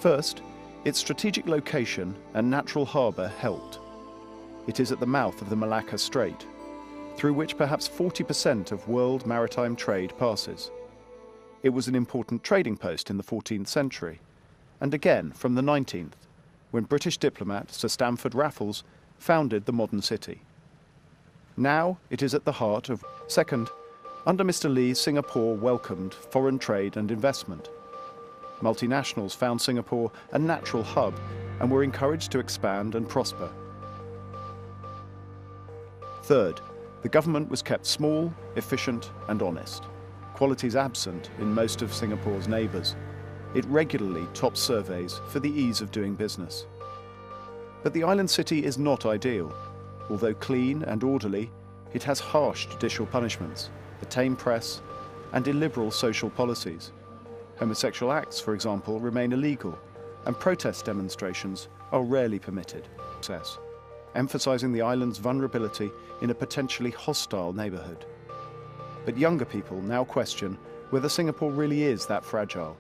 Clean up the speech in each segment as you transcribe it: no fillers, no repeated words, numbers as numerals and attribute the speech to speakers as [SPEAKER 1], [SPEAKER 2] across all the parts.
[SPEAKER 1] First, its strategic location and natural harbour helped. It is at the mouth of the Malacca Strait, through which perhaps 40% of world maritime trade passes. It was an important trading post in the 14th century, and again from the 19th, when British diplomat Sir Stamford Raffles founded the modern city. Now it is at the heart of. Second, under Mr. Lee, Singapore welcomed foreign trade and investment. Multinationals found Singapore a natural hub and were encouraged to expand and prosper. Third, the government was kept small, efficient and honest, qualities absent in most of Singapore's neighbours. It regularly tops surveys for the ease of doing business. But the island city is not ideal. Although clean and orderly, it has harsh judicial punishments, a tame press and illiberal social policies. Homosexual acts, for example, remain illegal, and protest demonstrations are rarely permitted. Emphasizing the island's vulnerability in a potentially hostile neighborhood. But younger people now question whether Singapore really is that fragile.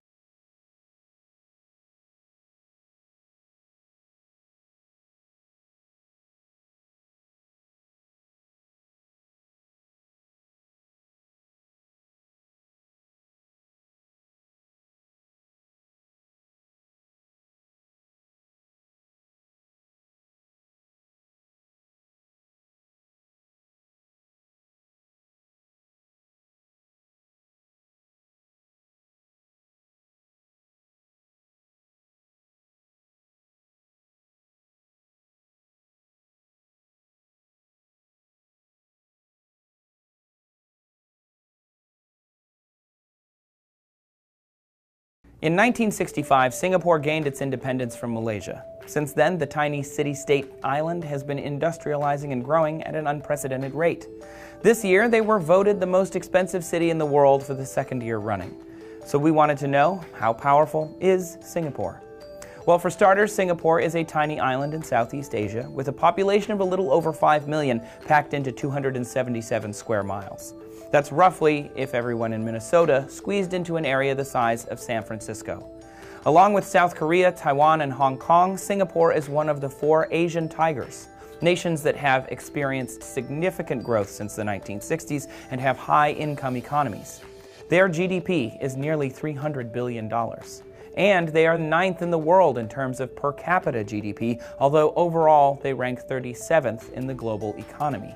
[SPEAKER 2] In 1965, Singapore gained its independence from Malaysia. Since then, the tiny city-state island has been industrializing and growing at an unprecedented rate. This year, they were voted the most expensive city in the world for the second year running. So we wanted to know, how powerful is Singapore? Well, for starters, Singapore is a tiny island in Southeast Asia with a population of a little over 5 million packed into 277 square miles. That's roughly if everyone in Minnesota squeezed into an area the size of San Francisco. Along with South Korea, Taiwan, and Hong Kong, Singapore is one of the 4 Asian tigers, nations that have experienced significant growth since the 1960s and have high-income economies. Their GDP is nearly $300 billion. And they are 9th in the world in terms of per capita GDP, although overall they rank 37th in the global economy.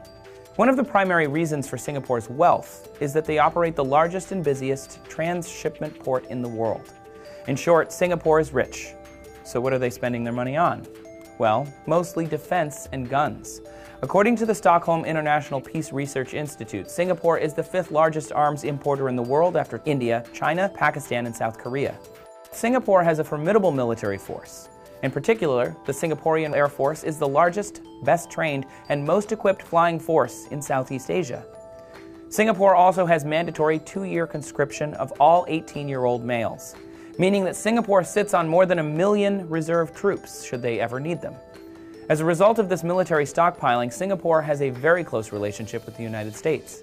[SPEAKER 2] One of the primary reasons for Singapore's wealth is that they operate the largest and busiest transshipment port in the world. In short, Singapore is rich. So what are they spending their money on? Well, mostly defense and guns. According to the Stockholm International Peace Research Institute, Singapore is the 5th largest arms importer in the world after India, China, Pakistan, and South Korea. Singapore has a formidable military force. In particular, the Singaporean Air Force is the largest, best trained, and most equipped flying force in Southeast Asia. Singapore also has mandatory 2-year conscription of all 18-year-old males, meaning that Singapore sits on more than 1 million reserve troops should they ever need them. As a result of this military stockpiling, Singapore has a very close relationship with the United States.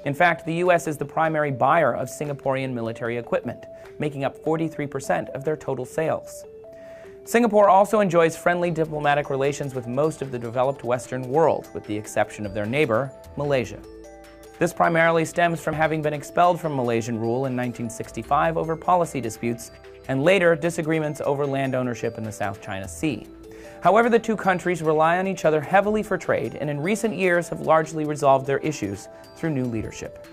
[SPEAKER 2] In fact, the U.S. is the primary buyer of Singaporean military equipment, making up 43% of their total sales. Singapore also enjoys friendly diplomatic relations with most of the developed Western world, with the exception of their neighbor, Malaysia. This primarily stems from having been expelled from Malaysian rule in 1965 over policy disputes, and later disagreements over land ownership in the South China Sea. However, the two countries rely on each other heavily for trade, and in recent years have largely resolved their issues through new leadership.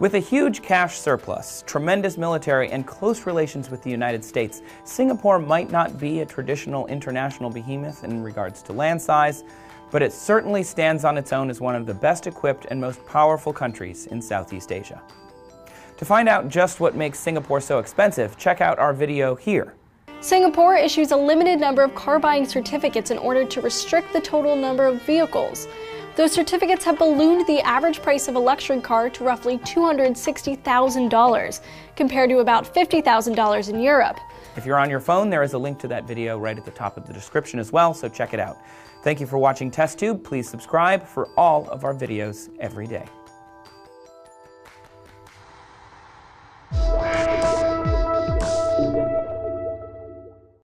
[SPEAKER 2] With a huge cash surplus, tremendous military, and close relations with the United States, Singapore might not be a traditional international behemoth in regards to land size, but it certainly stands on its own as one of the best equipped and most powerful countries in Southeast Asia. To find out just what makes Singapore so expensive, check out our video here.
[SPEAKER 3] Singapore issues a limited number of car buying certificates in order to restrict the total number of vehicles. Those certificates have ballooned the average price of a luxury car to roughly $260,000, compared to about $50,000 in Europe.
[SPEAKER 2] If you're on your phone, there is a link to that video right at the top of the description as well, so check it out. Thank you for watching TestTube. Please subscribe for all of our videos every day.